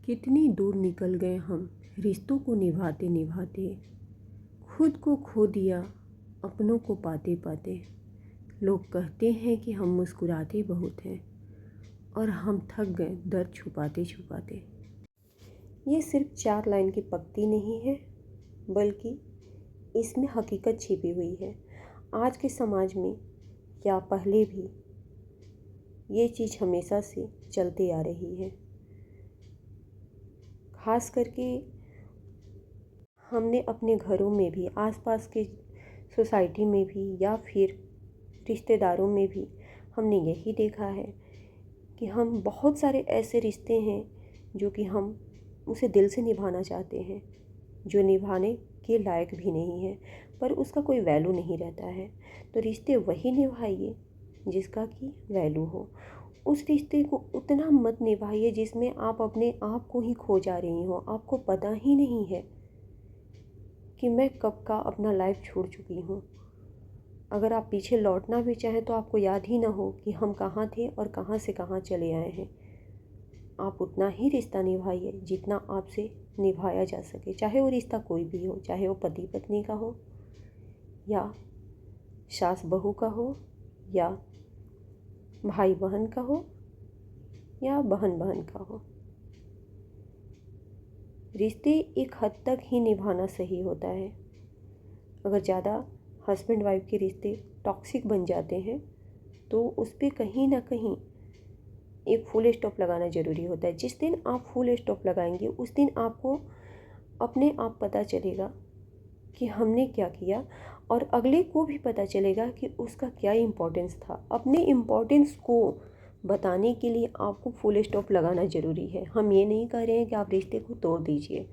कितनी दूर निकल गए हम रिश्तों को निभाते निभाते, खुद को खो दिया अपनों को पाते पाते। लोग कहते हैं कि हम मुस्कुराते बहुत हैं और हम थक गए दर्द छुपाते छुपाते। ये सिर्फ 4 लाइन की पंक्ति नहीं है, बल्कि इसमें हकीकत छिपी हुई है। आज के समाज में या पहले भी ये चीज़ हमेशा से चलती आ रही है। खास करके हमने अपने घरों में भी, आसपास के सोसाइटी में भी या फिर रिश्तेदारों में भी हमने यही देखा है कि हम बहुत सारे ऐसे रिश्ते हैं जो कि हम उसे दिल से निभाना चाहते हैं, जो निभाने के लायक भी नहीं है, पर उसका कोई वैल्यू नहीं रहता है। तो रिश्ते वही निभाइए जिसका कि वैल्यू हो। उस रिश्ते को उतना मत निभाइए जिसमें आप अपने आप को ही खो जा रही हो। आपको पता ही नहीं है कि मैं कब का अपना लाइफ छोड़ चुकी हूँ। अगर आप पीछे लौटना भी चाहें तो आपको याद ही ना हो कि हम कहाँ थे और कहाँ से कहाँ चले आए हैं। आप उतना ही रिश्ता निभाइए जितना आपसे निभाया जा सके, चाहे वो रिश्ता कोई भी हो, चाहे वो पति पत्नी का हो या सास बहू का हो या भाई बहन का हो या बहन बहन का हो। रिश्ते एक हद तक ही निभाना सही होता है। अगर ज़्यादा हस्बैंड वाइफ के रिश्ते टॉक्सिक बन जाते हैं तो उस पर कहीं ना कहीं एक फुल स्टॉप लगाना ज़रूरी होता है। जिस दिन आप फुल स्टॉप लगाएंगे उस दिन आपको अपने आप पता चलेगा कि हमने क्या किया, और अगले को भी पता चलेगा कि उसका क्या इम्पोर्टेंस था। अपने इम्पोर्टेंस को बताने के लिए आपको फुल स्टॉप लगाना ज़रूरी है। हम ये नहीं कह रहे हैं कि आप रिश्ते को तोड़ दीजिए,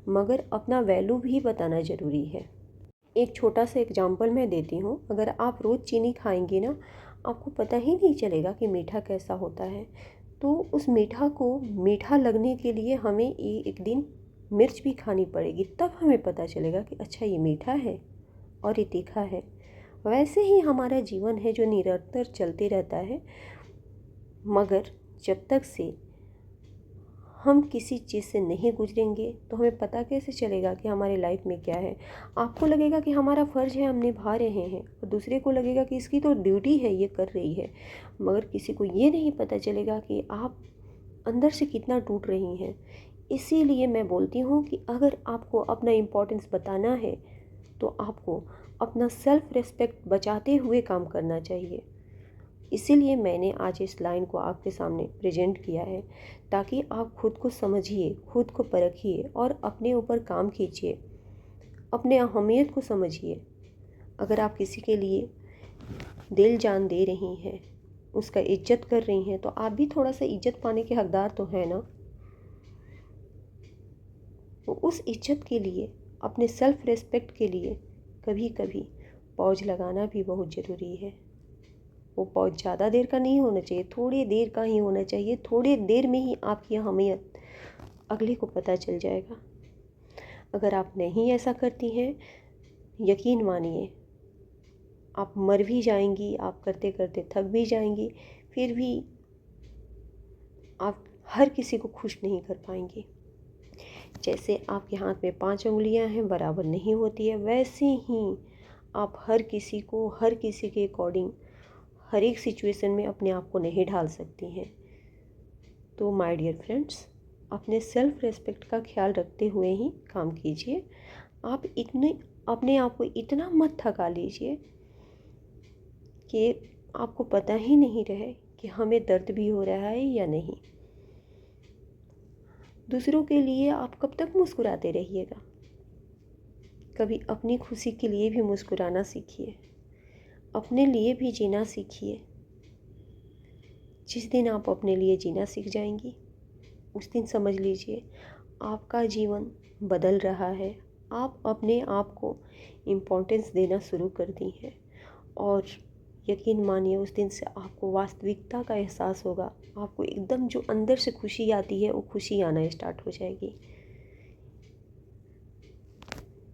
मगर अपना वैल्यू भी बताना ज़रूरी है। एक छोटा सा एग्जांपल मैं देती हूँ। अगर आप रोज़ चीनी खाएंगे ना, आपको पता ही नहीं चलेगा कि मीठा कैसा होता है। तो उस मीठा को मीठा लगने के लिए हमें एक दिन मिर्च भी खानी पड़ेगी, तब हमें पता चलेगा कि अच्छा ये मीठा है और ये तीखा है। वैसे ही हमारा जीवन है जो निरंतर चलते रहता है, मगर जब तक से हम किसी चीज़ से नहीं गुजरेंगे तो हमें पता कैसे चलेगा कि हमारे लाइफ में क्या है। आपको लगेगा कि हमारा फ़र्ज़ है, हम निभा रहे हैं, और दूसरे को लगेगा कि इसकी तो ड्यूटी है, ये कर रही है। मगर किसी को ये नहीं पता चलेगा कि आप अंदर से कितना टूट रही हैं। इसीलिए मैं बोलती हूँ कि अगर आपको अपना इम्पोर्टेंस बताना है तो आपको अपना सेल्फ़ रिस्पेक्ट बचाते हुए काम करना चाहिए। इसीलिए मैंने आज इस लाइन को आपके सामने प्रेजेंट किया है, ताकि आप खुद को समझिए, खुद को परखिए और अपने ऊपर काम कीजिए, अपने अहमियत को समझिए। अगर आप किसी के लिए दिल जान दे रही हैं, उसका इज्जत कर रही हैं, तो आप भी थोड़ा सा इज्जत पाने के हकदार तो हैं ना। तो उस इज्जत के लिए, अपने सेल्फ रिस्पेक्ट के लिए कभी कभी पॉज लगाना भी बहुत ज़रूरी है। वो बहुत ज़्यादा देर का नहीं होना चाहिए, थोड़ी देर का ही होना चाहिए। थोड़ी देर में ही आपकी अहमियत अगले को पता चल जाएगा। अगर आप नहीं ऐसा करती हैं, यकीन मानिए आप मर भी जाएंगी, आप करते करते थक भी जाएंगी, फिर भी आप हर किसी को खुश नहीं कर पाएंगी। जैसे आपके हाथ में 5 उंगलियां हैं, बराबर नहीं होती है, वैसे ही आप हर किसी को, हर किसी के अकॉर्डिंग, हर एक सिचुएशन में अपने आप को नहीं ढाल सकती हैं। तो माय डियर फ्रेंड्स, अपने सेल्फ रिस्पेक्ट का ख्याल रखते हुए ही काम कीजिए। आप इतने अपने आप को इतना मत थका लीजिए कि आपको पता ही नहीं रहे कि हमें दर्द भी हो रहा है या नहीं। दूसरों के लिए आप कब तक मुस्कुराते रहिएगा? कभी अपनी खुशी के लिए भी मुस्कुराना सीखिए, अपने लिए भी जीना सीखिए। जिस दिन आप अपने लिए जीना सीख जाएंगी, उस दिन समझ लीजिए आपका जीवन बदल रहा है। आप अपने आप को इम्पोर्टेंस देना शुरू कर दी हैं, और यकीन मानिए उस दिन से आपको वास्तविकता का एहसास होगा। आपको एकदम जो अंदर से खुशी आती है वो खुशी आना स्टार्ट हो जाएगी।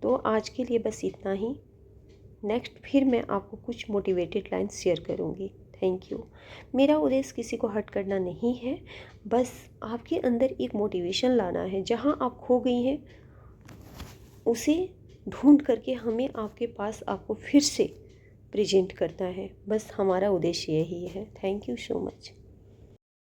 तो आज के लिए बस इतना ही। नेक्स्ट फिर मैं आपको कुछ मोटिवेटेड लाइन्स शेयर करूँगी। Thank you. मेरा उद्देश्य किसी को हर्ट करना नहीं है, बस आपके अंदर एक मोटिवेशन लाना है। जहाँ आप खो गई हैं उसे ढूंढ करके हमें आपके पास आपको फिर से प्रेजेंट करना है। बस हमारा उद्देश्य यही है। Thank you so much.